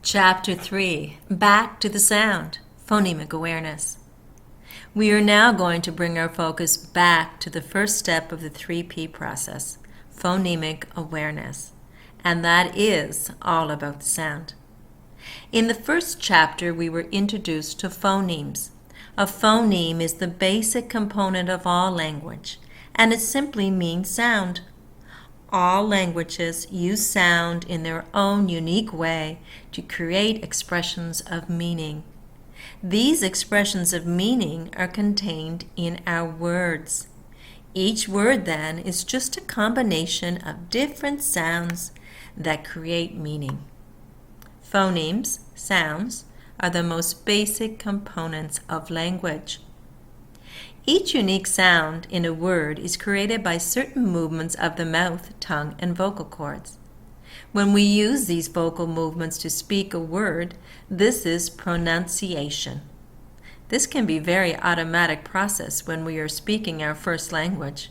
Chapter 3, Back to the Sound, Phonemic Awareness. We are now going to bring our focus back to the first step of the 3P process, phonemic awareness, and that is all about the sound. In the first chapter, we were introduced to phonemes. A phoneme is the basic component of all language, and it simply means sound. All languages use sound in their own unique way to create expressions of meaning. These expressions of meaning are contained in our words. Each word, then, is just a combination of different sounds that create meaning. Phonemes, sounds, are the most basic components of language. Each unique sound in a word is created by certain movements of the mouth, tongue, and vocal cords. When we use these vocal movements to speak a word, this is pronunciation. This can be a very automatic process when we are speaking our first language.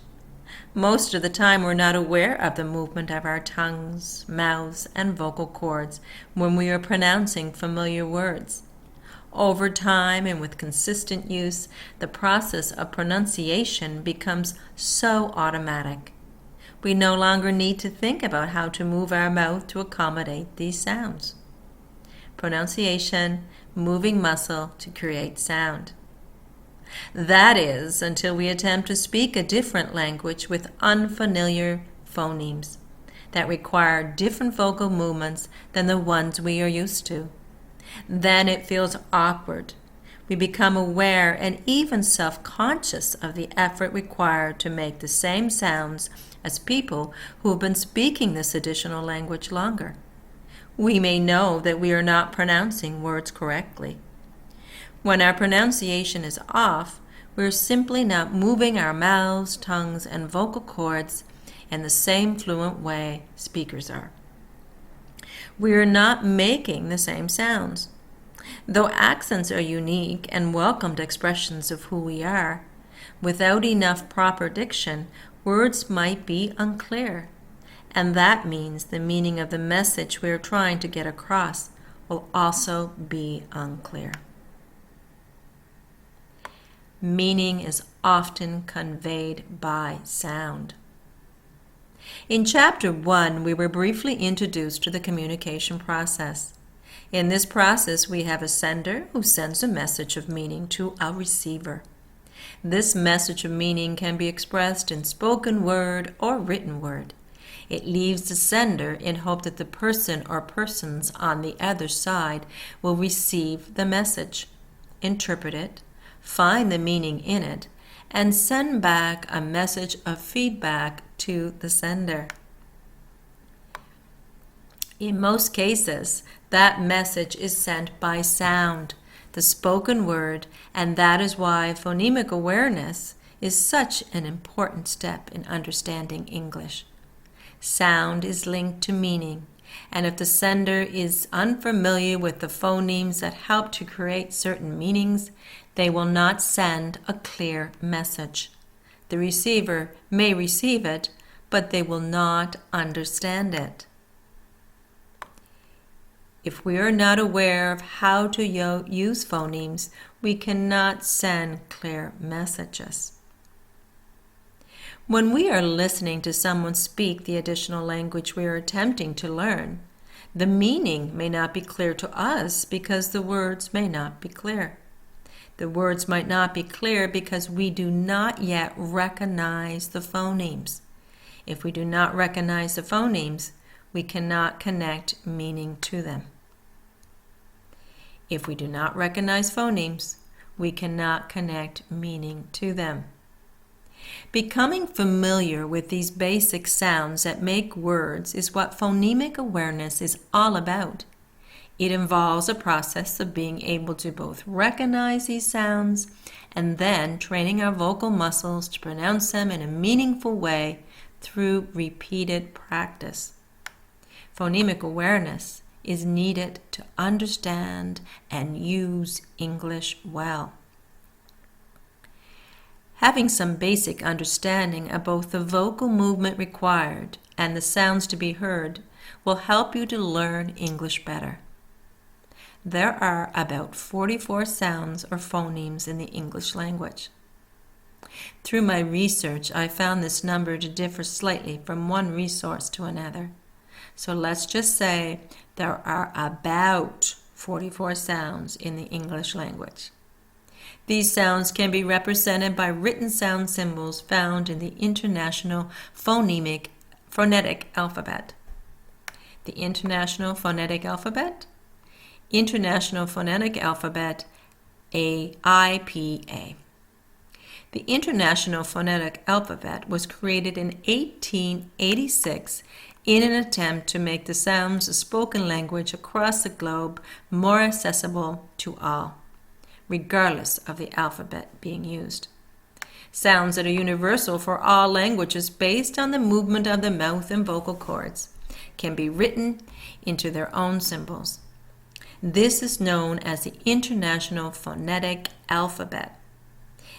Most of the time we're not aware of the movement of our tongues, mouths, and vocal cords when we are pronouncing familiar words. Over time and with consistent use, the process of pronunciation becomes so automatic. We no longer need to think about how to move our mouth to accommodate these sounds. Pronunciation, moving muscle to create sound. That is, until we attempt to speak a different language with unfamiliar phonemes that require different vocal movements than the ones we are used to. Then it feels awkward. We become aware and even self-conscious of the effort required to make the same sounds as people who have been speaking this additional language longer. We may know that we are not pronouncing words correctly. When our pronunciation is off, we're simply not moving our mouths, tongues, and vocal cords in the same fluent way speakers are. We are not making the same sounds. Though accents are unique and welcomed expressions of who we are, without enough proper diction, words might be unclear. And that means the meaning of the message we are trying to get across will also be unclear. Meaning is often conveyed by sound. In Chapter 1, we were briefly introduced to the communication process. In this process, we have a sender who sends a message of meaning to a receiver. This message of meaning can be expressed in spoken word or written word. It leaves the sender in hope that the person or persons on the other side will receive the message, interpret it, find the meaning in it, and send back a message of feedback to the sender. In most cases, that message is sent by sound, the spoken word, and that is why phonemic awareness is such an important step in understanding English. Sound is linked to meaning, and if the sender is unfamiliar with the phonemes that help to create certain meanings, they will not send a clear message. The receiver may receive it, but they will not understand it. If we are not aware of how to use phonemes, we cannot send clear messages. When we are listening to someone speak the additional language we are attempting to learn, the meaning may not be clear to us because the words may not be clear. The words might not be clear because we do not yet recognize the phonemes. If we do not recognize the phonemes, we cannot connect meaning to them. If we do not recognize phonemes, we cannot connect meaning to them. Becoming familiar with these basic sounds that make words is what phonemic awareness is all about. It involves a process of being able to both recognize these sounds and then training our vocal muscles to pronounce them in a meaningful way through repeated practice. Phonemic awareness is needed to understand and use English well. Having some basic understanding of both the vocal movement required and the sounds to be heard will help you to learn English better. there are about 44 sounds or phonemes in the English language. Through my research, I found this number to differ slightly from one resource to another. So let's just say there are about 44 sounds in the English language. These sounds can be represented by written sound symbols found in the International Phonetic Alphabet. The International Phonetic Alphabet, International Phonetic Alphabet, AIPA. The International Phonetic Alphabet was created in 1886 in an attempt to make the sounds of spoken language across the globe more accessible to all, regardless of the alphabet being used. Sounds that are universal for all languages based on the movement of the mouth and vocal cords can be written into their own symbols. This is known as the International Phonetic Alphabet.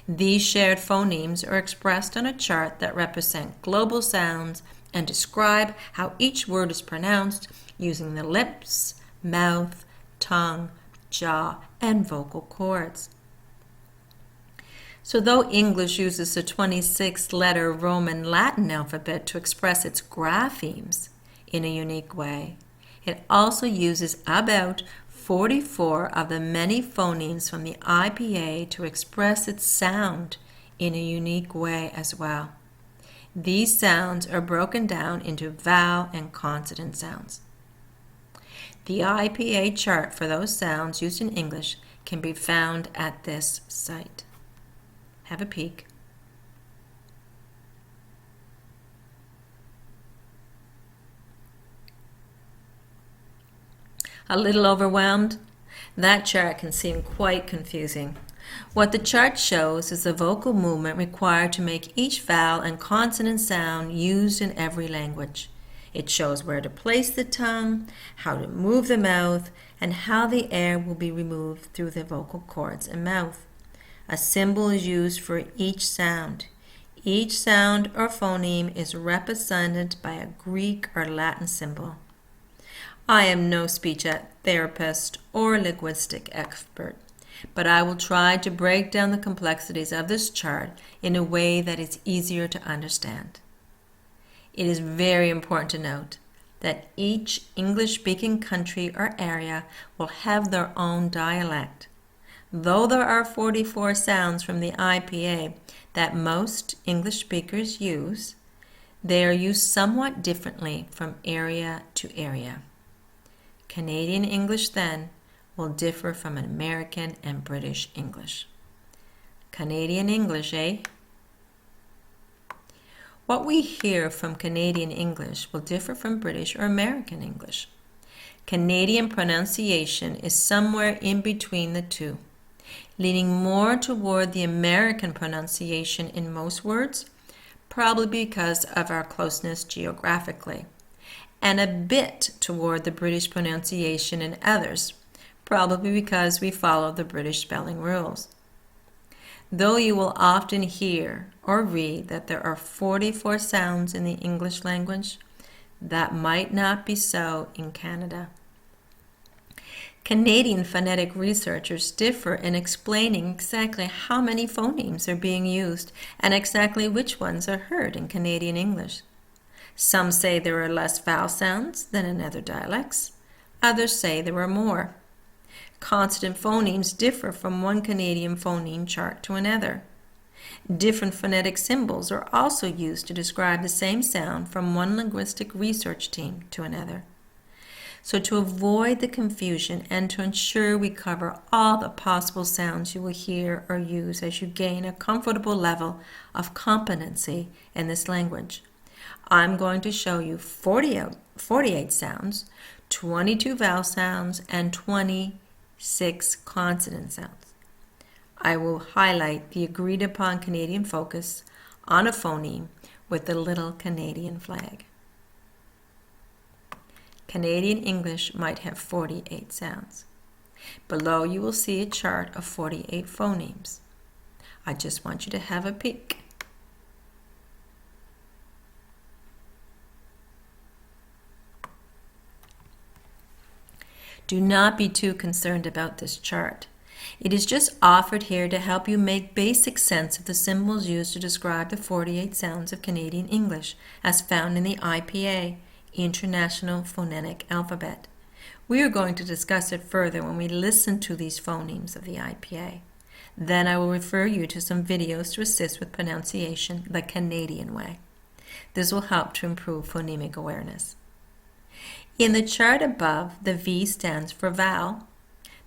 These shared phonemes are expressed on a chart that represent global sounds and describe how each word is pronounced using the lips, mouth, tongue, jaw, and vocal cords. So though English uses the 26-letter Roman Latin alphabet to express its graphemes in a unique way, it also uses about 44 of the many phonemes from the IPA to express its sound in a unique way as well. These sounds are broken down into vowel and consonant sounds. The IPA chart for those sounds used in English can be found at this site. Have a peek. A little overwhelmed? That chart can seem quite confusing. What the chart shows is the vocal movement required to make each vowel and consonant sound used in every language. It shows where to place the tongue, how to move the mouth, and how the air will be removed through the vocal cords and mouth. A symbol is used for each sound. Each sound or phoneme is represented by a Greek or Latin symbol. I am no speech therapist or linguistic expert, but I will try to break down the complexities of this chart in a way that is easier to understand. It is very important to note that each English-speaking country or area will have their own dialect. Though there are 44 sounds from the IPA that most English speakers use, they are used somewhat differently from area to area. Canadian English, then, will differ from American and British English. Canadian English, eh? What we hear from Canadian English will differ from British or American English. Canadian pronunciation is somewhere in between the two, leaning more toward the American pronunciation in most words, probably because of our closeness geographically, and a bit toward the British pronunciation in others, probably because we follow the British spelling rules. Though you will often hear or read that there are 44 sounds in the English language, that might not be so in Canada. Canadian phonetic researchers differ in explaining exactly how many phonemes are being used and exactly which ones are heard in Canadian English. Some say there are less vowel sounds than in other dialects. Others say there are more. Consonant phonemes differ from one Canadian phoneme chart to another. Different phonetic symbols are also used to describe the same sound from one linguistic research team to another. So to avoid the confusion and to ensure we cover all the possible sounds you will hear or use as you gain a comfortable level of competency in this language, I'm going to show you 48 sounds, 22 vowel sounds, and 26 consonant sounds. I will highlight the agreed upon Canadian focus on a phoneme with the little Canadian flag. Canadian English might have 48 sounds. Below you will see a chart of 48 phonemes. I just want you to have a peek. Do not be too concerned about this chart. It is just offered here to help you make basic sense of the symbols used to describe the 48 sounds of Canadian English as found in the IPA, International Phonetic Alphabet. We are going to discuss it further when we listen to these phonemes of the IPA. Then I will refer you to some videos to assist with pronunciation the Canadian way. This will help to improve phonemic awareness. In the chart above, the V stands for vowel.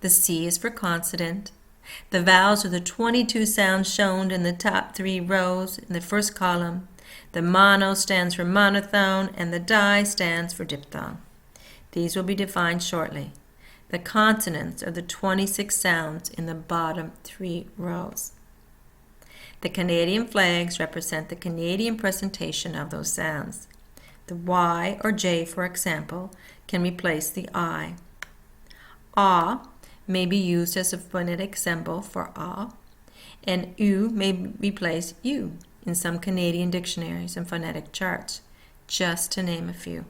The C is for consonant. The vowels are the 22 sounds shown in the top 3 rows in the first column. The mono stands for monophthong, and the di stands for diphthong. These will be defined shortly. The consonants are the 26 sounds in the bottom 3 rows. The Canadian flags represent the Canadian presentation of those sounds. The Y or J, for example, can replace the I. Ah may be used as a phonetic symbol for ah, and U may replace U in some Canadian dictionaries and phonetic charts, just to name a few.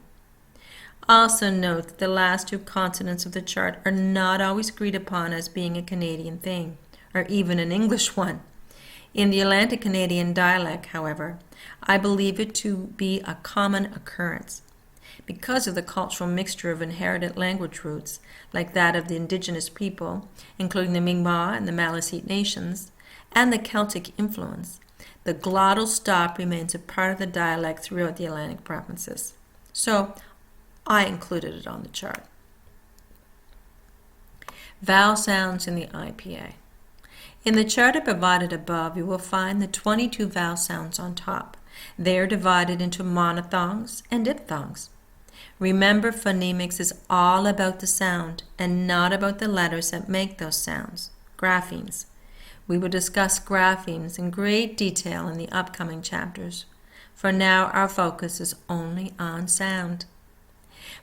Also note that the last 2 consonants of the chart are not always agreed upon as being a Canadian thing, or even an English one. In the Atlantic Canadian dialect, however, I believe it to be a common occurrence. Because of the cultural mixture of inherited language roots, like that of the indigenous people, including the Mi'kmaq and the Maliseet nations, and the Celtic influence, the glottal stop remains a part of the dialect throughout the Atlantic provinces. So, I included it on the chart. Vowel sounds in the IPA. In the chart provided above, you will find the 22 vowel sounds on top. They are divided into monophthongs and diphthongs. Remember, phonemics is all about the sound and not about the letters that make those sounds, graphemes. We will discuss graphemes in great detail in the upcoming chapters. For now, our focus is only on sound.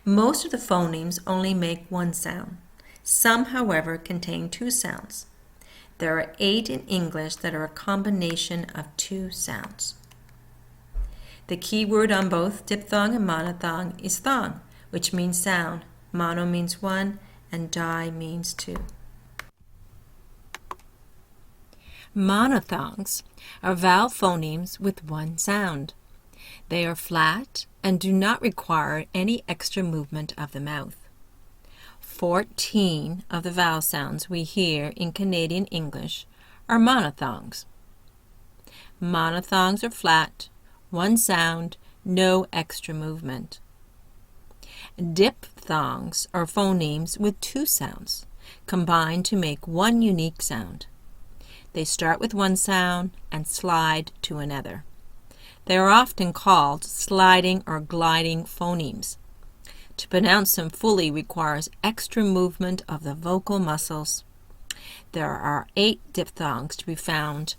Most of the phonemes only make one sound. Some, however, contain 2 sounds. There are 8 in English that are a combination of 2 sounds. The key word on both diphthong and monophthong is thong, which means sound. Mono means 1 and di means 2. Monophthongs are vowel phonemes with 1 sound. They are flat and do not require any extra movement of the mouth. 14 of the vowel sounds we hear in Canadian English are monophthongs. Monophthongs are flat, 1 sound, no extra movement. Diphthongs are phonemes with 2 sounds, combined to make 1 unique sound. They start with 1 sound and slide to another. They are often called sliding or gliding phonemes. To pronounce them fully requires extra movement of the vocal muscles. There are 8 diphthongs to be found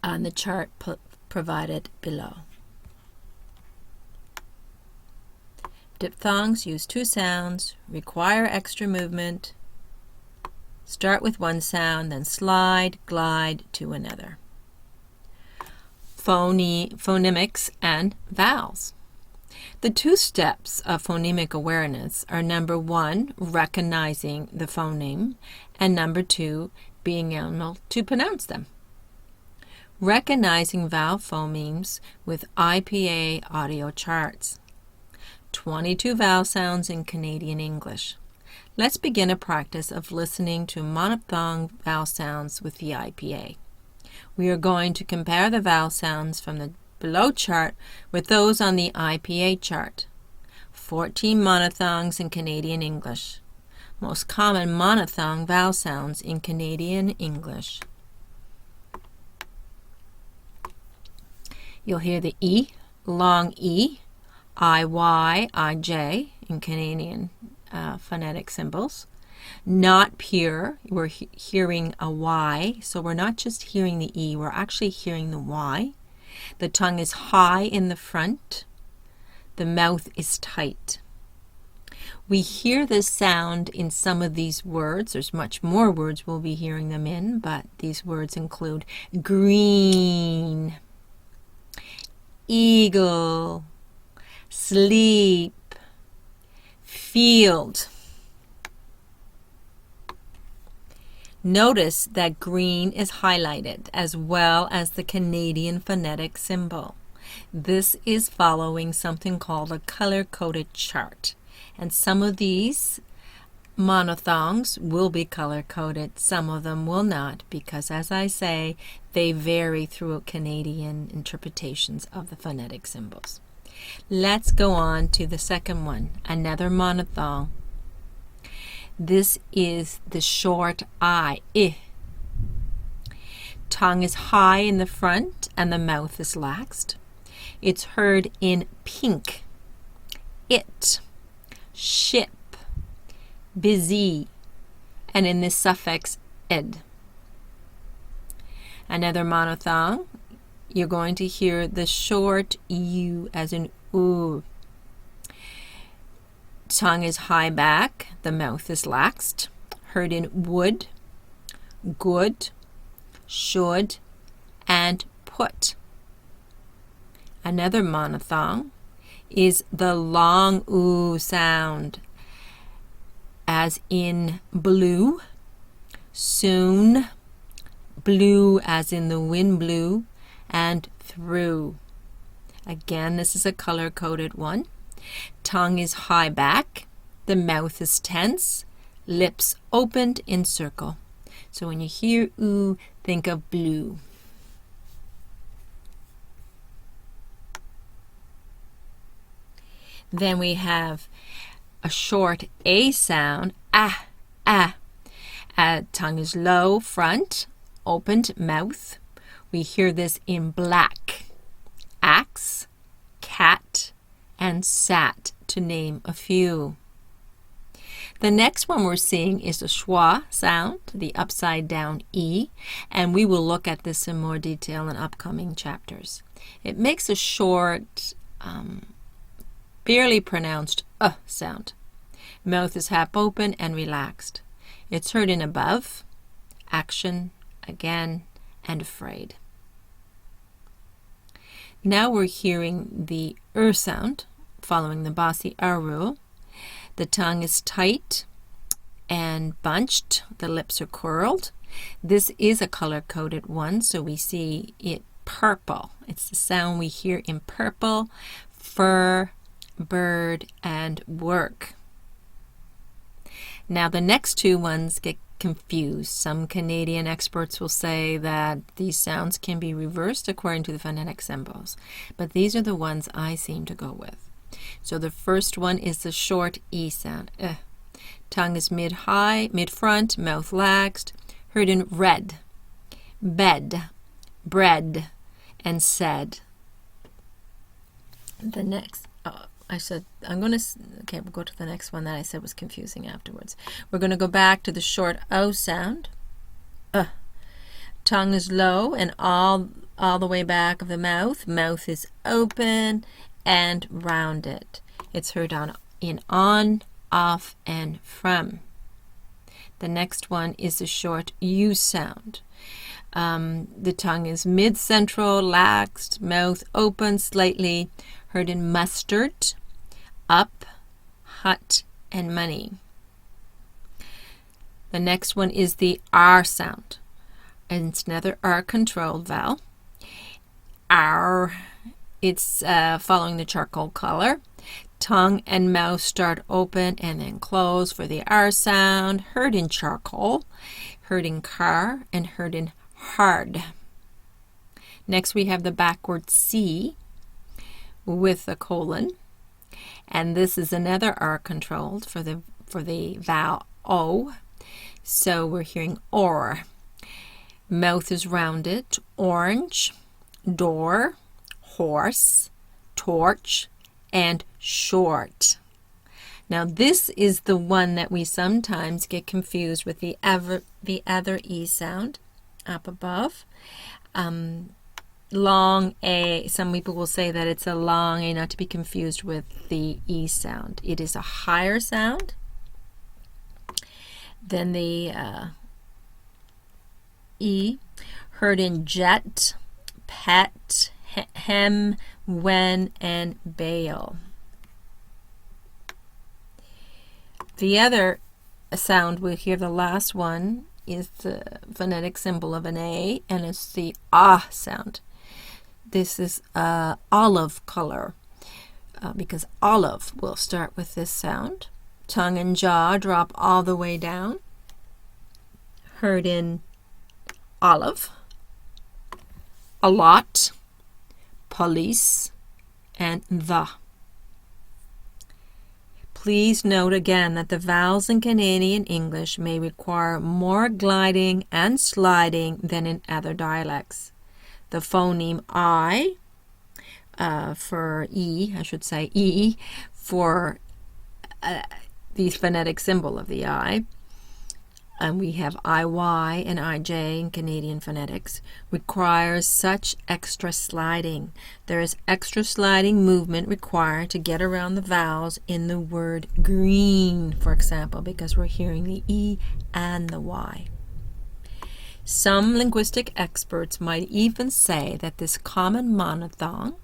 on the chart provided below. Diphthongs use 2 sounds, require extra movement, start with 1 sound, then slide, glide to another. Phonemics and vowels. The 2 steps of phonemic awareness are number 1, recognizing the phoneme, and number 2, being able to pronounce them. Recognizing vowel phonemes with IPA audio charts. 22 vowel sounds in Canadian English. Let's begin a practice of listening to monophthong vowel sounds with the IPA. We are going to compare the vowel sounds from the below chart with those on the IPA chart. 14 monophthongs in Canadian English. Most common monophthong vowel sounds in Canadian English. You'll hear the E, long E, IY, IJ in Canadian phonetic symbols. Not pure, we're hearing a Y, so we're not just hearing the E, we're actually hearing the Y. The tongue is high in the front. The mouth is tight. We hear this sound in some of these words. There's much more words we'll be hearing them in, but these words include green, eagle, sleep, field. Notice that green is highlighted as well as the Canadian phonetic symbol. This is following something called a color-coded chart. And some of these monophthongs will be color-coded, some of them will not, because as I say, they vary throughout Canadian interpretations of the phonetic symbols. Let's go on to the second one, another monophthong. This is the short I. Tongue is high in the front and the mouth is laxed. It's heard in pink, it, ship, busy, and in the suffix ed. Another monophthong, you're going to hear the short U as in oo. Tongue is high back, the mouth is laxed, heard in would, good, should, and put. Another monophthong is the long oo sound, as in blue, soon, blue as in the wind blew, and through. Again, this is a color-coded one. Tongue is high back, the mouth is tense, lips opened in circle. So when you hear oo, think of blue. Then we have a short A sound, ah, ah. Tongue is low, front, opened mouth. We hear this in black, axe, cat, and sat, to name a few. The next one we're seeing is the schwa sound, the upside down E, and we will look at this in more detail in upcoming chapters. It makes a short, barely pronounced sound. Mouth is half open and relaxed. It's heard in above, action, again, and afraid. Now we're hearing the sound following the bossy rule. The tongue is tight and bunched. The lips are curled. This is a color-coded one, so we see it purple. It's the sound we hear in purple, fur, bird, and work. Now the next two ones get confused. Some Canadian experts will say that these sounds can be reversed according to the phonetic symbols, but these are the ones I seem to go with. So the first one is the short E sound. Tongue is mid-high, mid-front, mouth laxed, heard in red, bed, bread, and said. The next, we'll go to the next one that I said was confusing afterwards. We're going to go back to the short O sound. Tongue is low and all the way back of the mouth. Mouth is open and rounded. It's heard on, off, and from. The next one is the short U sound. The tongue is mid-central, laxed, mouth open slightly, heard in mustard, up, hut, and money. The next one is the R sound. And it's another R-controlled vowel. R, it's following the charcoal color. Tongue and mouth start open and then close for the R sound, heard in charcoal, heard in car, and heard in hard. Next we have the backward C with a colon, and this is another R controlled for the vowel O. So we're hearing or. Mouth is rounded, orange, door, horse, torch, and short. Now this is the one that we sometimes get confused with the other E sound up above. Long A, some people will say that it's a long A, not to be confused with the E sound. It is a higher sound than the E, heard in jet, pet, hem, when, and bale. The other sound we hear, the last one, is the phonetic symbol of an A, and it's the ah sound. This is olive color because olive will start with this sound. Tongue and jaw drop all the way down. Heard in olive, a lot, police, and the. Please note again that the vowels in Canadian English may require more gliding and sliding than in other dialects. The phoneme I for E, I should say E, for the phonetic symbol of the I, and we have IY and IJ in Canadian phonetics, requires such extra sliding. There is extra sliding movement required to get around the vowels in the word green, for example, because we're hearing the E and the Y. Some linguistic experts might even say that this common monophthong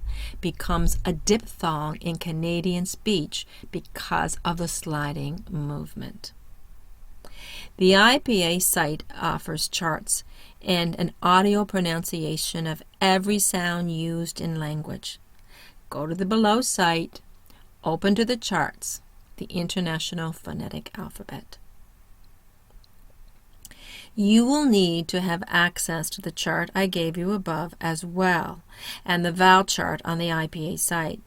becomes a diphthong in Canadian speech because of the sliding movement. The IPA site offers charts and an audio pronunciation of every sound used in language. Go to the below site, open to the charts, the International Phonetic Alphabet. You will need to have access to the chart I gave you above as well, and the vowel chart on the IPA site.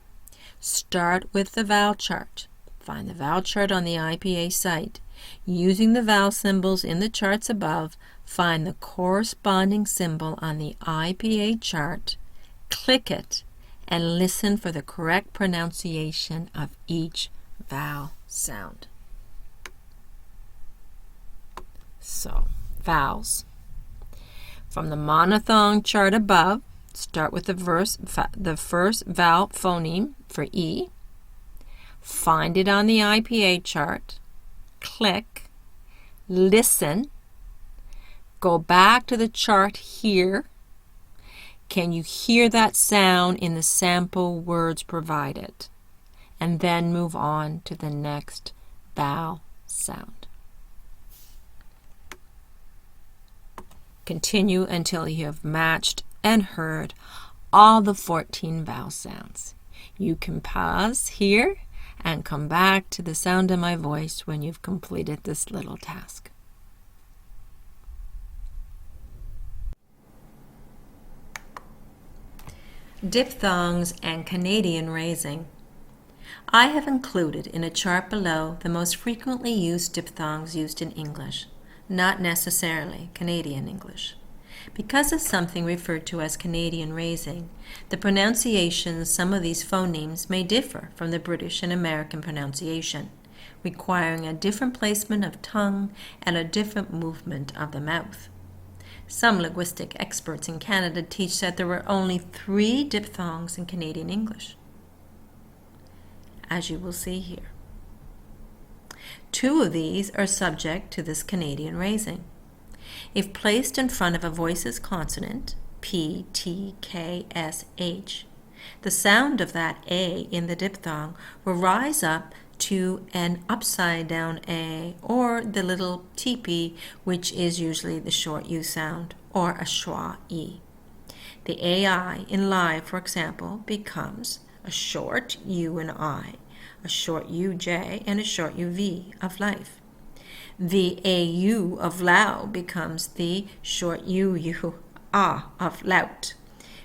Start with the vowel chart. Find the vowel chart on the IPA site. Using the vowel symbols in the charts above, find the corresponding symbol on the IPA chart, click it, and listen for the correct pronunciation of each vowel sound. So, vowels. From the monophthong chart above, start with the first vowel phoneme for E. Find it on the IPA chart. Click, listen, go back to the chart here. Can you hear that sound in the sample words provided? And then move on to the next vowel sound. Continue until you have matched and heard all the 14 vowel sounds. You can pause here and come back to the sound of my voice when you've completed this little task. Diphthongs and Canadian raising. I have included in a chart below the most frequently used diphthongs used in English, not necessarily Canadian English. Because of something referred to as Canadian raising, the pronunciations of some of these phonemes may differ from the British and American pronunciation, requiring a different placement of tongue and a different movement of the mouth. Some linguistic experts in Canada teach that there were only 3 diphthongs in Canadian English, as you will see here. 2 of these are subject to this Canadian raising. If placed in front of a voiceless consonant, P, T, K, S, H, the sound of that A in the diphthong will rise up to an upside down A, or the little TP, which is usually the short U sound, or a schwa E. The AI in live, for example, becomes a short U and I, a short UJ, and a short UV of life. The AU of loud becomes the short UU of lout.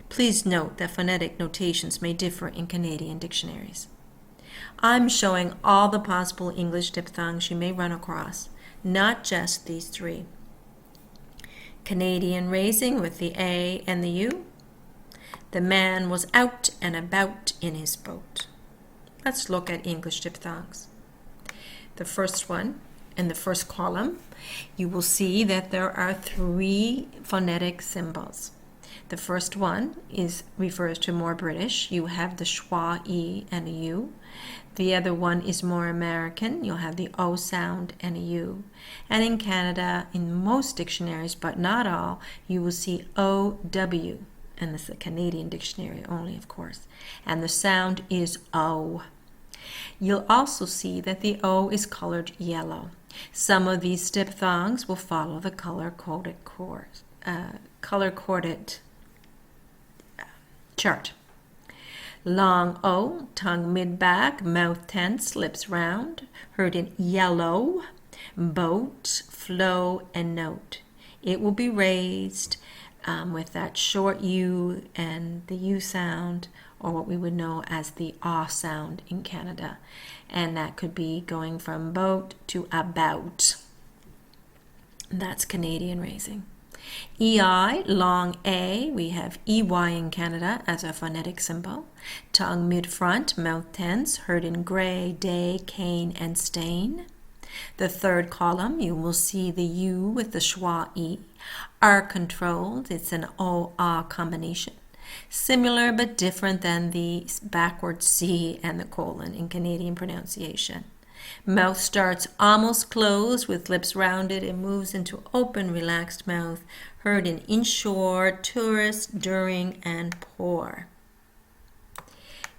Please note that phonetic notations may differ in Canadian dictionaries. I'm showing all the possible English diphthongs you may run across, not just these 3. Canadian raising with the A and the U. The man was out and about in his boat. Let's look at English diphthongs. The first one, in the first column, you will see that there are 3 phonetic symbols. The first one refers to more British. You have the schwa E and a U. The other one is more American. You'll have the O sound and a U. And in Canada, in most dictionaries, but not all, you will see OW. And this is a Canadian dictionary only, of course. And the sound is O. You'll also see that the O is colored yellow. Some of these diphthongs will follow the color-coded chart. Long O, tongue mid-back, mouth tense, lips round, heard in yellow, boat, flow, and note. It will be raised with that short U and the U sound, or what we would know as the ah sound in Canada. And that could be going from boat to about. That's Canadian raising. EI, long A, we have EY in Canada as a phonetic symbol. Tongue mid-front, mouth tense, heard in gray, day, cane, and stain. The third column, you will see the U with the schwa E. R controlled, it's an O-A combination. Similar but different than the backward C and the colon in Canadian pronunciation. Mouth starts almost closed with lips rounded and moves into open, relaxed mouth, heard in inshore, tourist, during, and pour.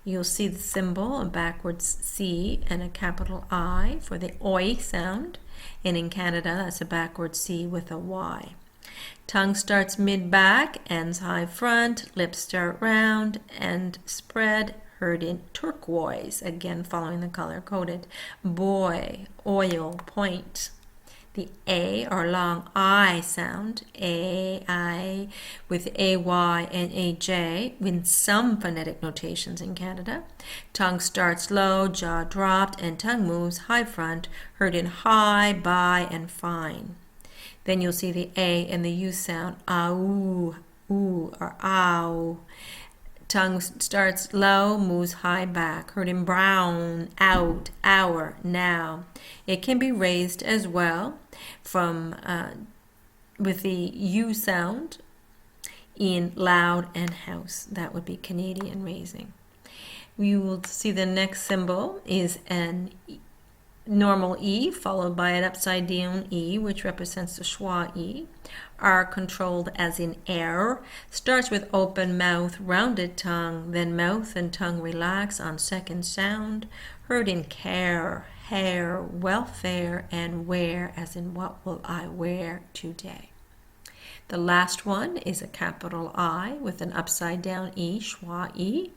You'll see the symbol, a backwards C and a capital I for the OI sound. And in Canada, that's a backwards C with a Y. Tongue starts mid-back, ends high front, lips start round and spread, heard in turquoise, again following the color-coded. Boy, oil, point. The A or long I sound, A-I, with A-Y and A-J in some phonetic notations in Canada. Tongue starts low, jaw dropped, and tongue moves high front, heard in high, by, and fine. Then you'll see the A and the U sound, au, ooh, or ow. Tongue starts low, moves high back, heard in brown, out, hour, now. It can be raised as well from with the U sound in loud and house. That would be Canadian raising. You will see the next symbol is an normal E followed by an upside down E, which represents the schwa E. R controlled as in air, starts with open mouth, rounded tongue, then mouth and tongue relax on second sound, heard in care, hair, welfare, and wear, as in what will I wear today. The last one is a capital I with an upside down E, schwa E.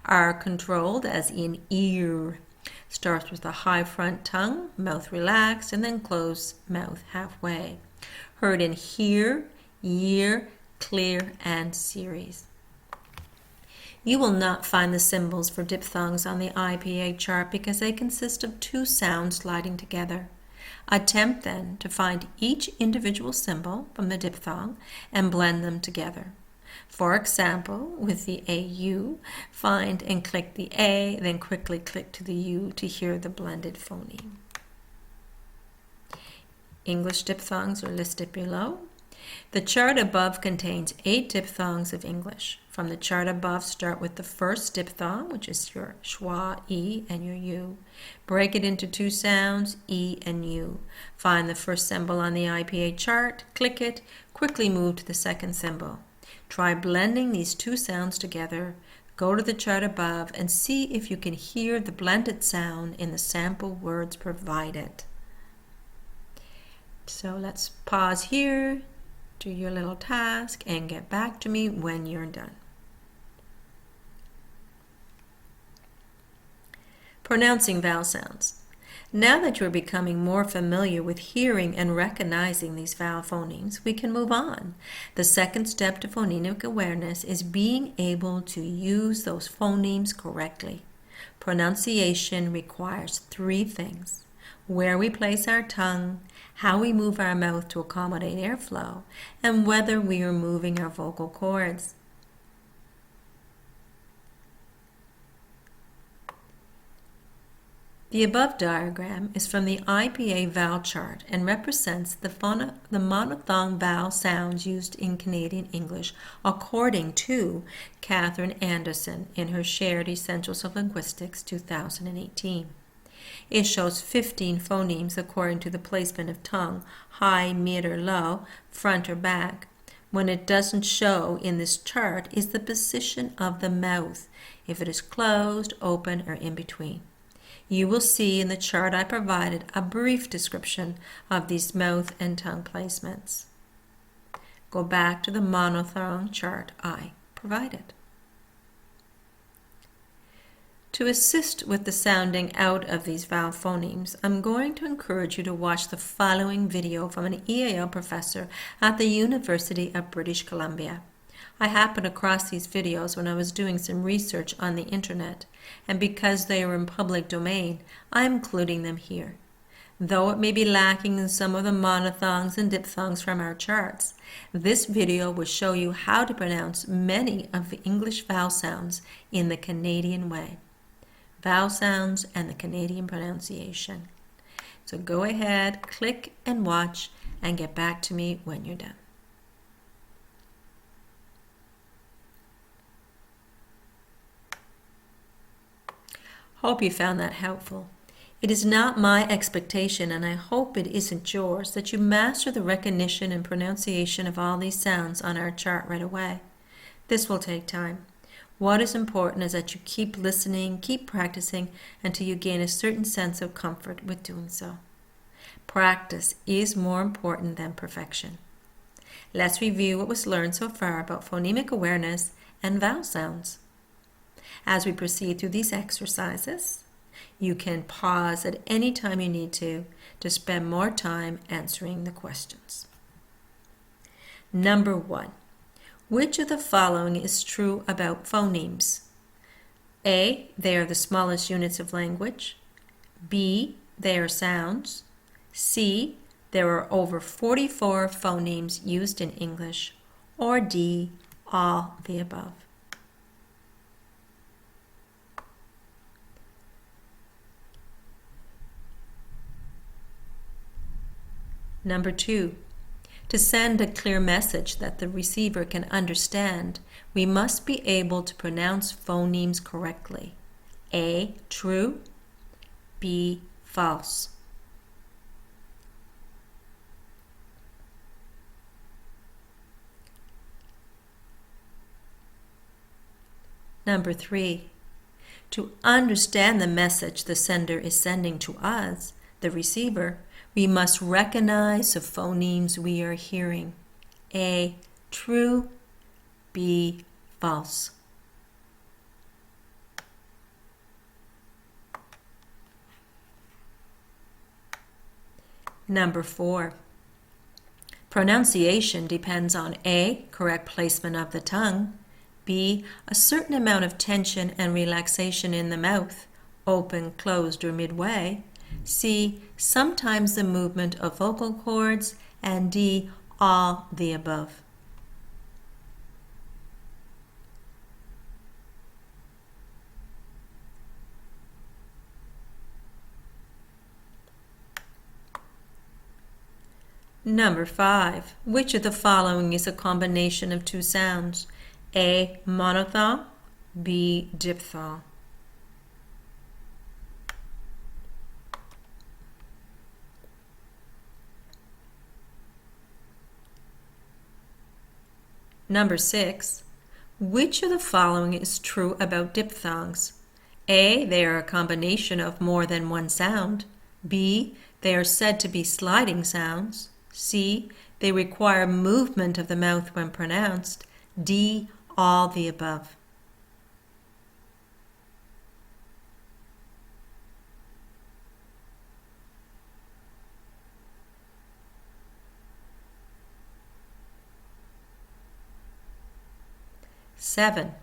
R controlled as in ear, starts with a high front tongue, mouth relaxed, and then close mouth halfway. Heard in hear, year, clear, and series. You will not find the symbols for diphthongs on the IPA chart because they consist of two sounds sliding together. Attempt then to find each individual symbol from the diphthong and blend them together. For example, with the AU, find and click the A, then quickly click to the U to hear the blended phoneme. English diphthongs are listed below. The chart above contains 8 diphthongs of English. From the chart above, start with the first diphthong, which is your schwa E and your U. Break it into 2 sounds, E and U. Find the first symbol on the IPA chart, click it, quickly move to the second symbol. Try blending these 2 sounds together. Go to the chart above and see if you can hear the blended sound in the sample words provided. So let's pause here, do your little task, and get back to me when you're done. Pronouncing vowel sounds. Now that you're becoming more familiar with hearing and recognizing these vowel phonemes, we can move on. The second step to phonemic awareness is being able to use those phonemes correctly. Pronunciation requires 3 things: where we place our tongue, how we move our mouth to accommodate airflow, and whether we are moving our vocal cords. The above diagram is from the IPA vowel chart and represents the monophthong vowel sounds used in Canadian English according to Catherine Anderson in her Shared Essentials of Linguistics 2018. It shows 15 phonemes according to the placement of tongue, high, mid, or low, front or back. When it doesn't show in this chart is the position of the mouth, if it is closed, open, or in between. You will see in the chart I provided a brief description of these mouth and tongue placements. Go back to the monophthong chart I provided. To assist with the sounding out of these vowel phonemes, I'm going to encourage you to watch the following video from an EAL professor at the University of British Columbia. I happened across these videos when I was doing some research on the internet, and because they are in public domain, I'm including them here. Though it may be lacking in some of the monophthongs and diphthongs from our charts, this video will show you how to pronounce many of the English vowel sounds in the Canadian way. Vowel sounds and the Canadian pronunciation. So go ahead, click and watch, and get back to me when you're done. Hope you found that helpful. It is not my expectation, and I hope it isn't yours, that you master the recognition and pronunciation of all these sounds on our chart right away. This will take time. What is important is that you keep listening, keep practicing, until you gain a certain sense of comfort with doing so. Practice is more important than perfection. Let's review what was learned so far about phonemic awareness and vowel sounds. As we proceed through these exercises, you can pause at any time you need to spend more time answering the questions. Number 1. Which of the following is true about phonemes? A. They are the smallest units of language. B. They are sounds. C. There are over 44 phonemes used in English. Or D. All the above. Number 2. To send a clear message that the receiver can understand, we must be able to pronounce phonemes correctly. A. True. B. False. Number 3. To understand the message the sender is sending to us, the receiver, we must recognize the phonemes we are hearing. A. True. B. False. Number 4. Pronunciation depends on A. Correct placement of the tongue. B. A certain amount of tension and relaxation in the mouth, open, closed, or midway. C. Sometimes the movement of vocal cords. And D. All the above. Number 5. Which of the following is a combination of two sounds? A. Monophthong. B. Diphthong. Number 6. Which of the following is true about diphthongs? A. They are a combination of more than one sound. B. They are said to be sliding sounds. C. They require movement of the mouth when pronounced. D. All the above. Seven.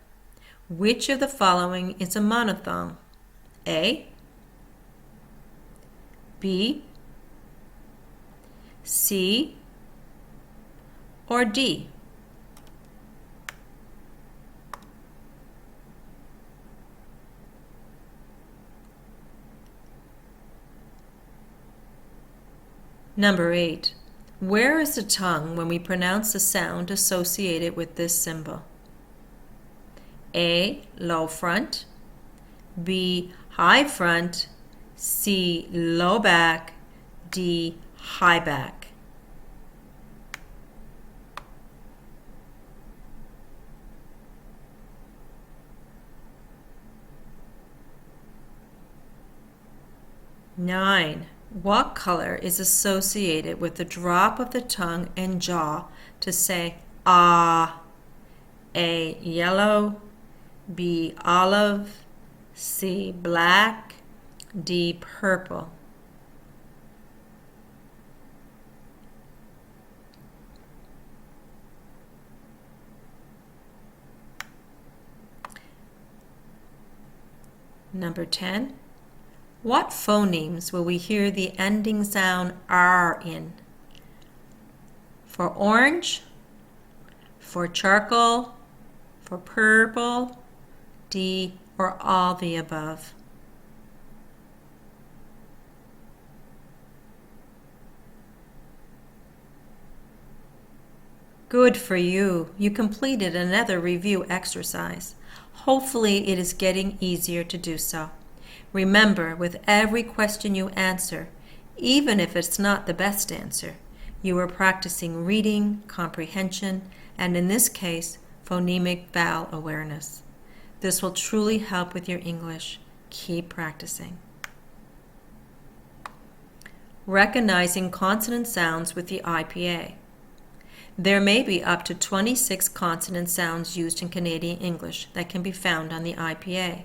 Which of the following is a monophthong? A. B. C. Or D? Number 8. Where is the tongue when we pronounce a sound associated with this symbol? A. Low front. B. High front. C. Low back. D. High back. 9. What color is associated with the drop of the tongue and jaw to say ah? A, yellow, B, olive, C, black, D, purple. Number 10. What phonemes will we hear the ending sound R in? For orange, for charcoal, for purple, D, or all the above? Good for you. You completed another review exercise. Hopefully it is getting easier to do so. Remember, with every question you answer, even if it's not the best answer, you are practicing reading, comprehension, and in this case, phonemic vowel awareness. This will truly help with your English. Keep practicing. Recognizing consonant sounds with the IPA. There may be up to 26 consonant sounds used in Canadian English that can be found on the IPA.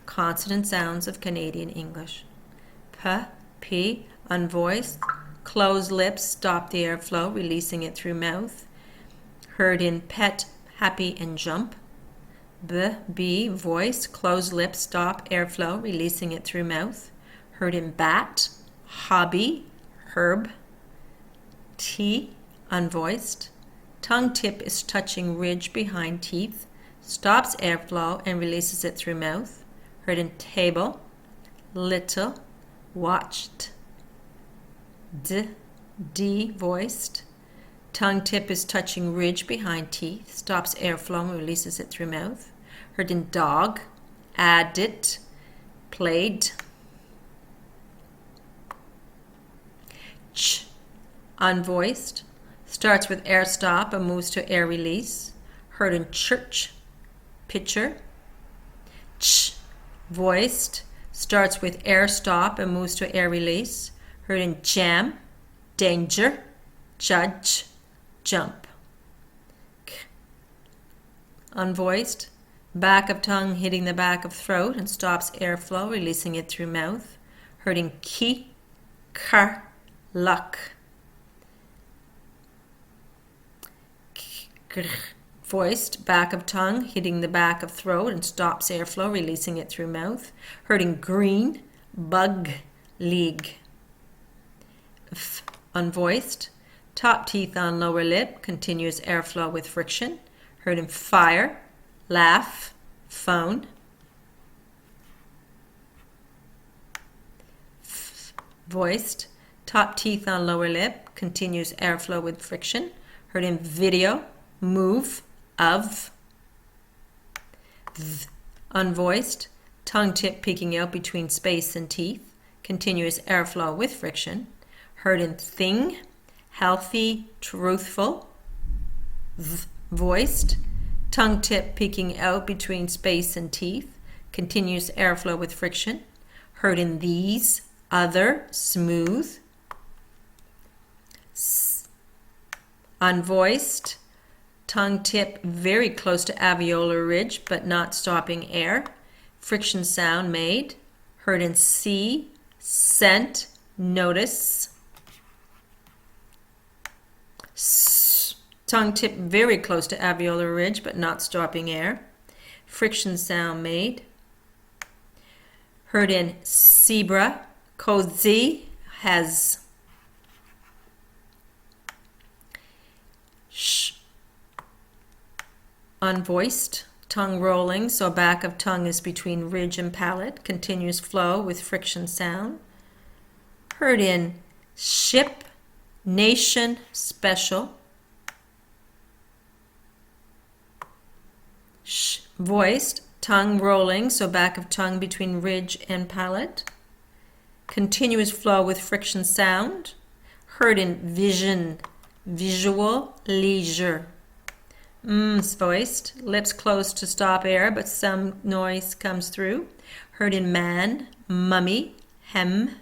Consonant sounds of Canadian English. P, P, unvoiced. Closed lips stop the airflow, releasing it through mouth. Heard in pet, happy, and jump. B, B, voiced. Closed lips stop airflow, releasing it through mouth. Heard in bat, hobby, herb. T, unvoiced. Tongue tip is touching ridge behind teeth, stops airflow and releases it through mouth. Heard in table, little, watched. D, D, voiced. Tongue tip is touching ridge behind teeth, stops airflow and releases it through mouth. Heard in dog, added, played. Ch, unvoiced. Starts with air stop and moves to air release. Heard in church, pitcher. Ch, voiced. Starts with air stop and moves to air release. Heard in jam, danger, judge, jump. K, unvoiced. Back of tongue hitting the back of throat and stops airflow, releasing it through mouth. Heard in ki, kar, luck. Voiced, back of tongue hitting the back of throat and stops airflow, releasing it through mouth. Heard in green, bug, league. F, unvoiced. Top teeth on lower lip, continuous airflow with friction. Heard in fire, laugh, phone. F, voiced. Top teeth on lower lip, continuous airflow with friction. Heard in video, move, of. V, unvoiced. Tongue tip peeking out between space and teeth, continuous airflow with friction. Heard in thing, healthy, truthful. V, voiced. Tongue tip peeking out between space and teeth, continuous airflow with friction. Heard in these, other, smooth. S, unvoiced. Tongue tip very close to alveolar ridge but not stopping air. Friction sound made. Heard in see, scent, notice. S, tongue tip very close to alveolar ridge but not stopping air. Friction sound made. Heard in zebra, cozy, has. Sh, unvoiced. Tongue rolling, so back of tongue is between ridge and palate. Continuous flow with friction sound. Heard in ship, nation, special. Sh, voiced. Tongue rolling, so back of tongue between ridge and palate. Continuous flow with friction sound. Heard in vision, visual, leisure. Voiced. Lips closed to stop air, but some noise comes through. Heard in man, mummy, hem.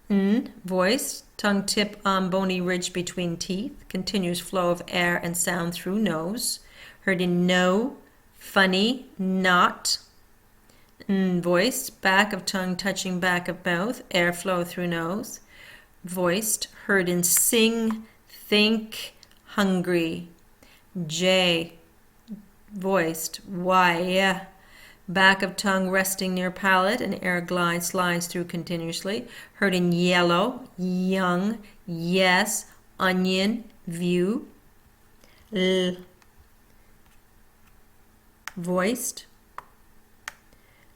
N, voice, tongue tip on bony ridge between teeth, continuous flow of air and sound through nose. Heard in no, funny, not. N, voiced, back of tongue touching back of mouth, airflow through nose. Voiced, heard in sing, think, hungry. J, voiced, why, back of tongue resting near palate and air slides through continuously. Heard in yellow, young, yes, onion, view. L, voiced,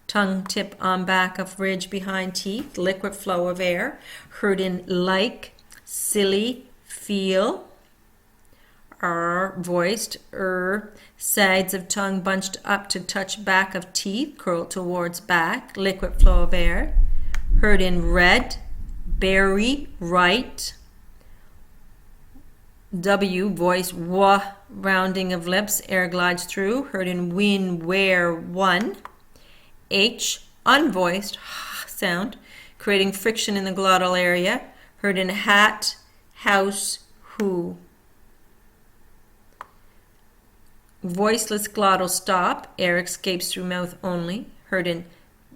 tongue tip on back of ridge behind teeth, liquid flow of air. Heard in like, silly, feel. Voiced, sides of tongue bunched up to touch back of teeth, curled towards back, liquid flow of air. Heard in red, berry, right. W, voice, wah, rounding of lips, air glides through. Heard in win, where, one. H, unvoiced, sound, creating friction in the glottal area. Heard in hat, house, who. Voiceless glottal stop, air escapes through mouth only. Heard in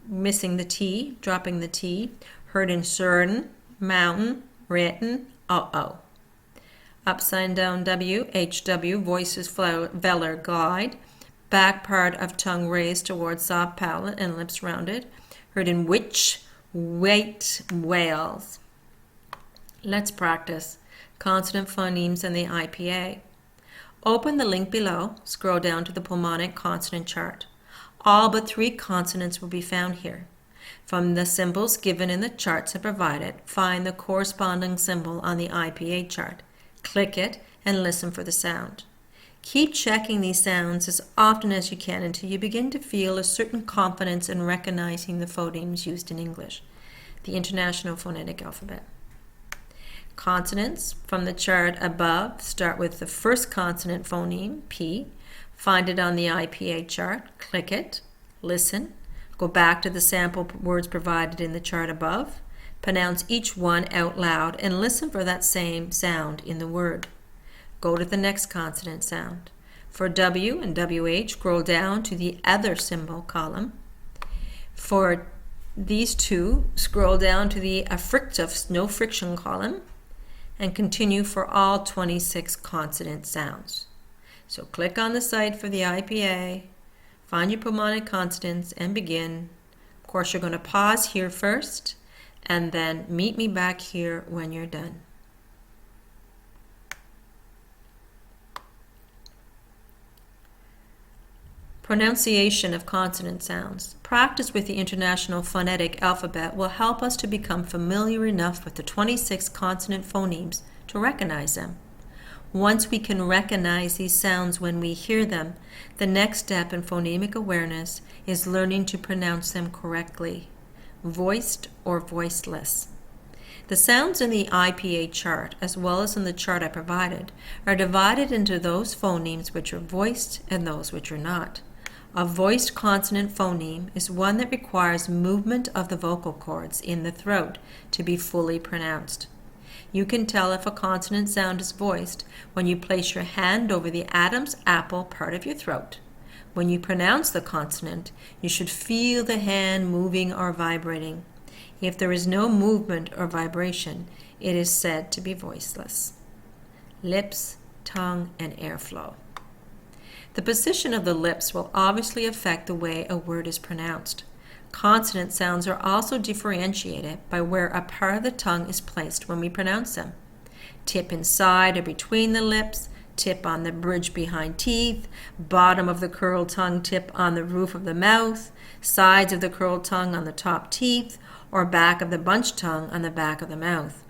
missing the T, dropping the T. Heard in certain, mountain, written, uh-oh. Upside down W, HW, voices velar glide. Back part of tongue raised towards soft palate and lips rounded. Heard in which, wait, whales. Let's practice consonant phonemes and the IPA. Open the link below, scroll down to the Phonemic consonant chart. All but 3 consonants will be found here. From the symbols given in the charts provided, find the corresponding symbol on the IPA chart. Click it and listen for the sound. Keep checking these sounds as often as you can until you begin to feel a certain confidence in recognizing the phonemes used in English, the International Phonetic Alphabet. Consonants from the chart above start with the first consonant phoneme, P. Find it on the IPA chart, click it, listen, go back to the sample words provided in the chart above, pronounce each one out loud and listen for that same sound in the word. Go to the next consonant sound. For W and WH, scroll down to the other symbol column. For these two, scroll down to the affrictive, no friction column, and continue for all 26 consonant sounds. So click on the site for the IPA, find your Phonemic consonants, and begin. Of course, you're going to pause here first, and then meet me back here when you're done. Pronunciation of consonant sounds. Practice with the International Phonetic Alphabet will help us to become familiar enough with the 26 consonant phonemes to recognize them. Once we can recognize these sounds when we hear them, the next step in phonemic awareness is learning to pronounce them correctly, voiced or voiceless. The sounds in the IPA chart, as well as in the chart I provided, are divided into those phonemes which are voiced and those which are not. A voiced consonant phoneme is one that requires movement of the vocal cords in the throat to be fully pronounced. You can tell if a consonant sound is voiced when you place your hand over the Adam's apple part of your throat. When you pronounce the consonant, you should feel the hand moving or vibrating. If there is no movement or vibration, it is said to be voiceless. Lips, tongue, and airflow. The position of the lips will obviously affect the way a word is pronounced. Consonant sounds are also differentiated by where a part of the tongue is placed when we pronounce them. Tip inside or between the lips, tip on the bridge behind teeth, bottom of the curled tongue tip on the roof of the mouth, sides of the curled tongue on the top teeth, or back of the bunched tongue on the back of the mouth.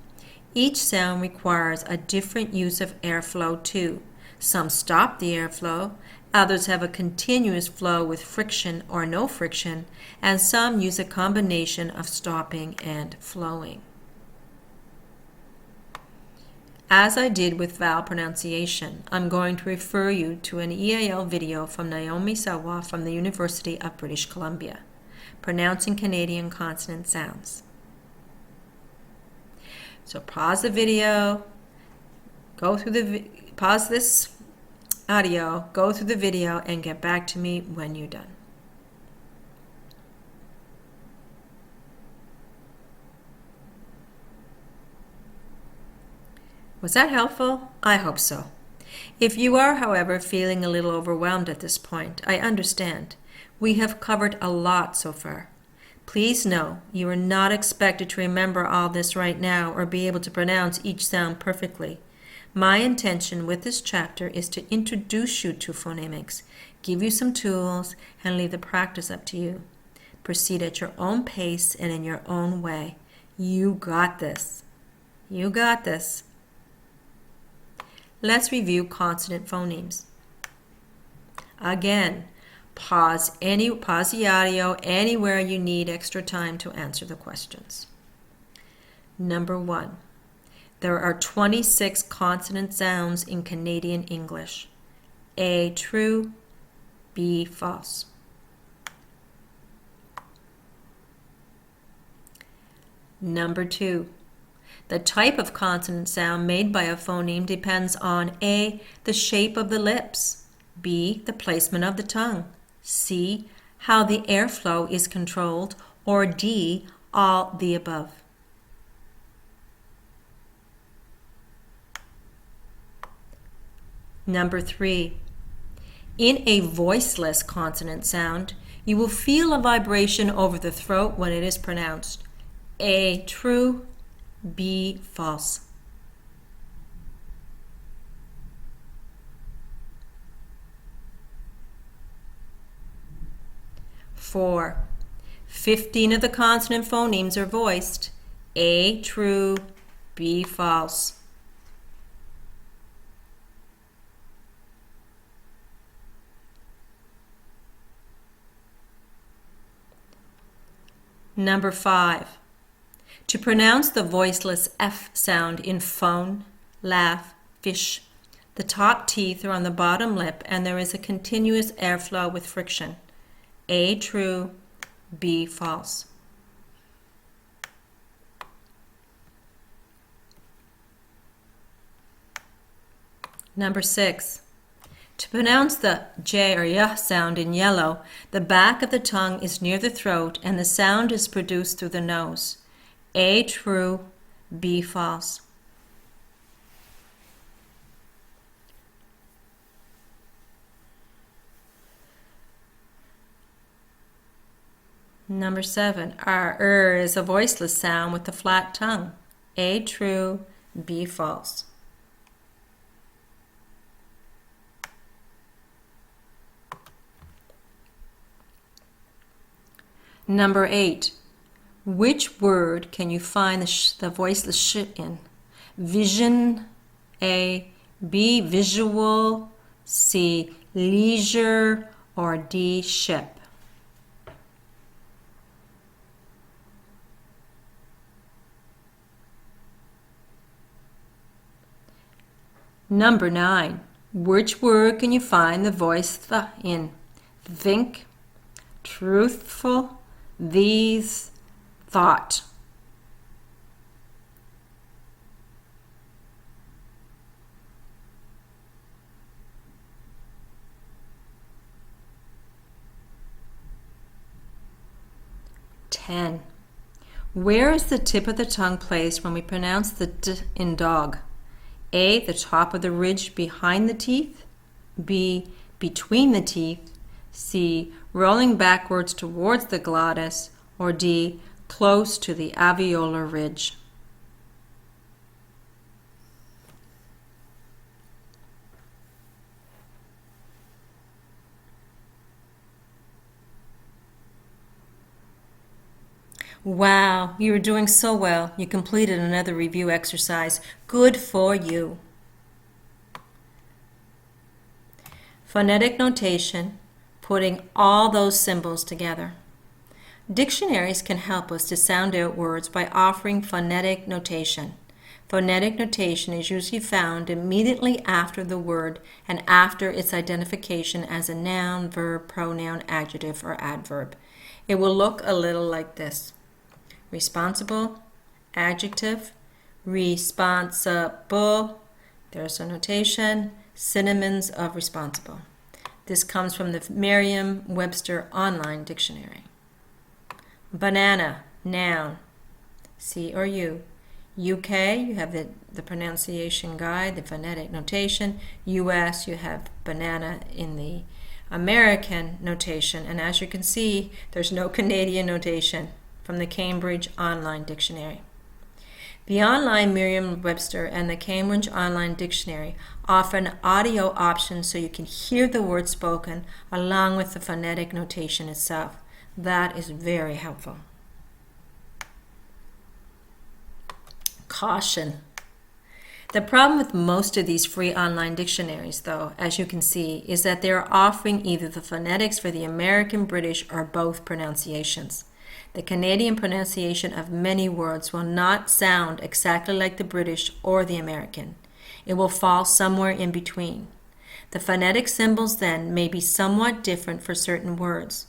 Each sound requires a different use of airflow too. Some stop the airflow, others have a continuous flow with friction or no friction, and some use a combination of stopping and flowing. As I did with vowel pronunciation, I'm going to refer you to an EAL video from Naomi Sawa from the University of British Columbia, Pronouncing Canadian Consonant Sounds. So pause the video, pause this audio, go through the video, and get back to me when you're done. Was that helpful? I hope so. If you are, however, feeling a little overwhelmed at this point, I understand. We have covered a lot so far. Please know you are not expected to remember all this right now or be able to pronounce each sound perfectly. My intention with this chapter is to introduce you to phonemics, give you some tools, and leave the practice up to you. Proceed at your own pace and in your own way. You got this. You got this. Let's review consonant phonemes. Again, pause the audio anywhere you need extra time to answer the questions. Number 1. There are 26 consonant sounds in Canadian English. A true, B false. Number 2. The type of consonant sound made by a phoneme depends on A, the shape of the lips, B, the placement of the tongue, C, how the airflow is controlled, or D, all the above. Number 3. In a voiceless consonant sound, you will feel a vibration over the throat when it is pronounced. A true, B false. Four. 15 of the consonant phonemes are voiced. A true, B false. Number 5. To pronounce the voiceless F sound in phone, laugh, fish, the top teeth are on the bottom lip and there is a continuous airflow with friction. A true, B false. Number 6. To pronounce the J or Y sound in yellow, the back of the tongue is near the throat and the sound is produced through the nose. A true, B false. Number 7. R is a voiceless sound with a flat tongue. A true, B false. Number 8. Which word can you find the voiceless sh in? Vision, A, B, visual, C, leisure, or D, ship? Number 9. Which word can you find the voice th in? Think, truthful, these, thought. Where is the tip of the tongue placed when we pronounce the D in dog? A, the top of the ridge behind the teeth, B, between the teeth, C, rolling backwards towards the glottis, or D, close to the alveolar ridge. Wow, you are doing so well. You completed another review exercise. Good for you. Phonetic notation, putting all those symbols together. Dictionaries can help us to sound out words by offering phonetic notation. Phonetic notation is usually found immediately after the word and after its identification as a noun, verb, pronoun, adjective, or adverb. It will look a little like this. Responsible, adjective, responsible. There's a notation, synonyms of responsible. This comes from the Merriam-Webster Online Dictionary. Banana, noun, C or U. UK, you have the pronunciation guide, the phonetic notation. US, you have banana in the American notation. And as you can see, there's no Canadian notation from the Cambridge Online Dictionary. The online Merriam-Webster and the Cambridge Online Dictionary offer an audio option so you can hear the word spoken along with the phonetic notation itself. That is very helpful. Caution. The problem with most of these free online dictionaries, though, as you can see, is that they are offering either the phonetics for the American, British, or both pronunciations. The Canadian pronunciation of many words will not sound exactly like the British or the American. It will fall somewhere in between. The phonetic symbols then may be somewhat different for certain words.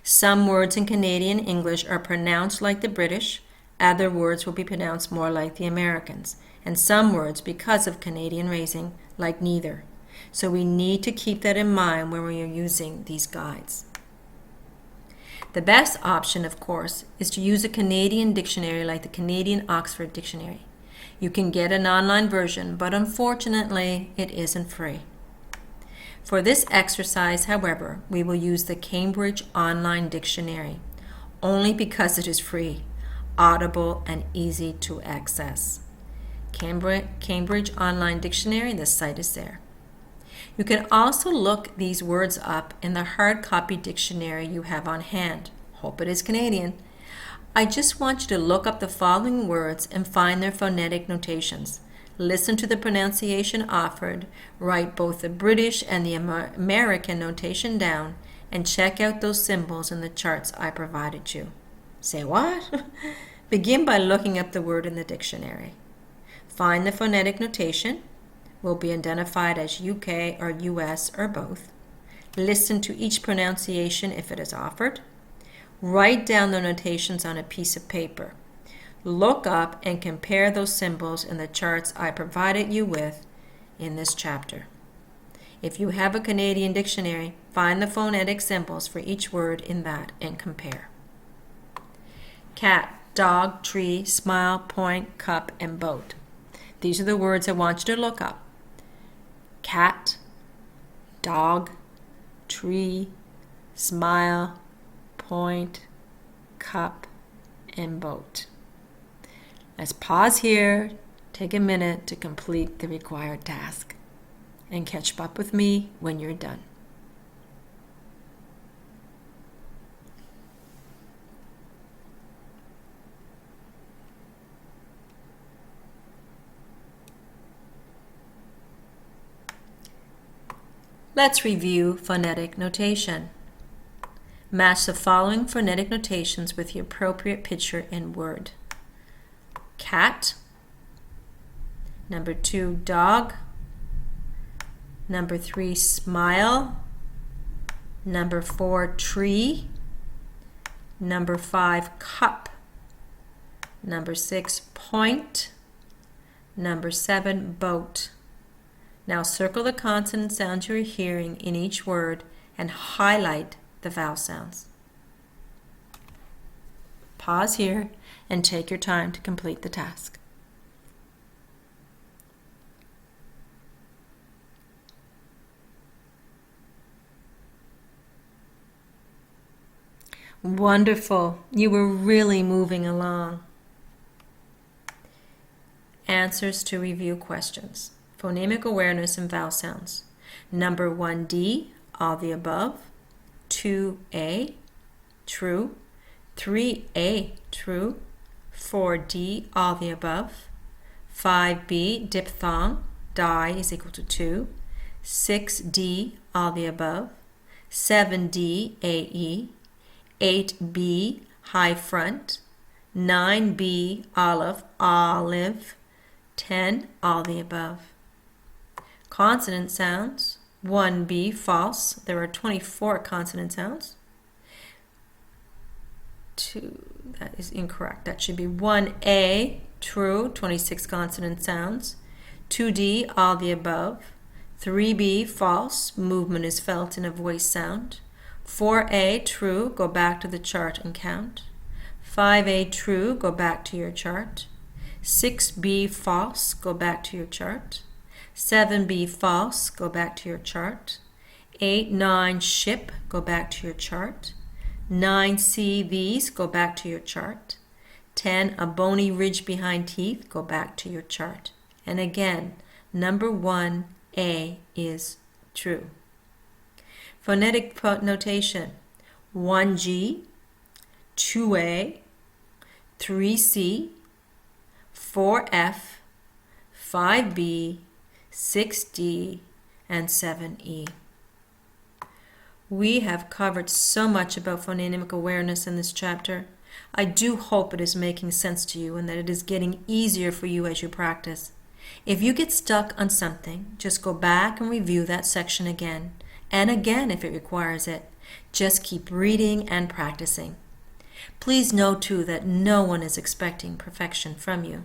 Some words in Canadian English are pronounced like the British, other words will be pronounced more like the Americans, and some words, because of Canadian raising, like neither. So we need to keep that in mind when we are using these guides. The best option, of course, is to use a Canadian dictionary like the Canadian Oxford Dictionary. You can get an online version, but unfortunately, it isn't free. For this exercise, however, we will use the Cambridge Online Dictionary, only because it is free, audible, and easy to access. Cambridge Online Dictionary, the site is there. You can also look these words up in the hard copy dictionary you have on hand. Hope it is Canadian. I just want you to look up the following words and find their phonetic notations. Listen to the pronunciation offered, write both the British and the American notation down, and check out those symbols in the charts I provided you. Say what? Begin by looking up the word in the dictionary. Find the phonetic notation. Will be identified as UK or US or both. Listen to each pronunciation if it is offered. Write down the notations on a piece of paper. Look up and compare those symbols in the charts I provided you with in this chapter. If you have a Canadian dictionary, find the phonetic symbols for each word in that and compare. Cat, dog, tree, smile, point, cup, and boat. These are the words I want you to look up. Cat, dog, tree, smile, point, cup, and boat. Let's pause here, take a minute to complete the required task, and catch up with me when you're done. Let's review phonetic notation. Match the following phonetic notations with the appropriate picture in word. Cat. Number 2, dog. Number 3, smile. Number 4, tree. Number 5, cup. Number 6, point. Number 7, boat. Now circle the consonant sounds you're hearing in each word and highlight the vowel sounds. Pause here and take your time to complete the task. Wonderful. You were really moving along. Answers to review questions. Phonemic awareness and vowel sounds. Number 1D, all the above. 2A, true. 3A, true. 4D, all the above. 5B, diphthong, die is equal to 2. 6D, all the above. 7D, AE. 8B, high front. 9B, olive, olive. 10, all the above. Consonant sounds. 1B, false. There are 24 consonant sounds. 2, that is incorrect. That should be 1A, true, 26 consonant sounds. 2D, all the above. 3B, false, movement is felt in a voice sound. 4A, true, go back to the chart and count. 5A, true, go back to your chart. 6B, false, go back to your chart. 7B, false, go back to your chart. 8, 9, ship, go back to your chart. 9C, these, go back to your chart. 10, a bony ridge behind teeth, go back to your chart. And again, number 1A is true. Phonetic notation: 1G, 2A, 3C, 4F, 5B, 6D, and 7E. We have covered so much about phonemic awareness in this chapter. I do hope it is making sense to you and that it is getting easier for you as you practice. If you get stuck on something, just go back and review that section again, and again if it requires it. Just keep reading and practicing. Please know too that no one is expecting perfection from you.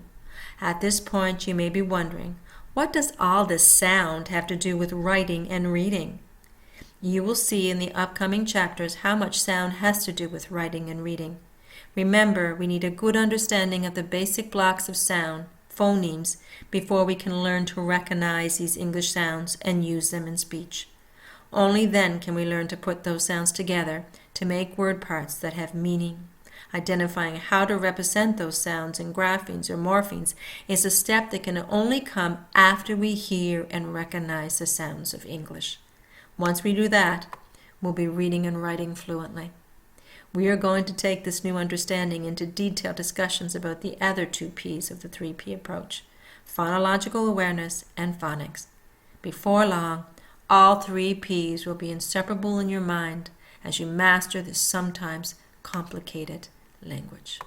At this point you may be wondering, what does all this sound have to do with writing and reading? You will see in the upcoming chapters how much sound has to do with writing and reading. Remember, we need a good understanding of the basic blocks of sound, phonemes, before we can learn to recognize these English sounds and use them in speech. Only then can we learn to put those sounds together to make word parts that have meaning. Identifying how to represent those sounds in graphemes or morphemes is a step that can only come after we hear and recognize the sounds of English. Once we do that, we'll be reading and writing fluently. We are going to take this new understanding into detailed discussions about the other two P's of the 3P approach: phonological awareness and phonics. Before long, all 3 P's will be inseparable in your mind as you master this sometimes complicated language.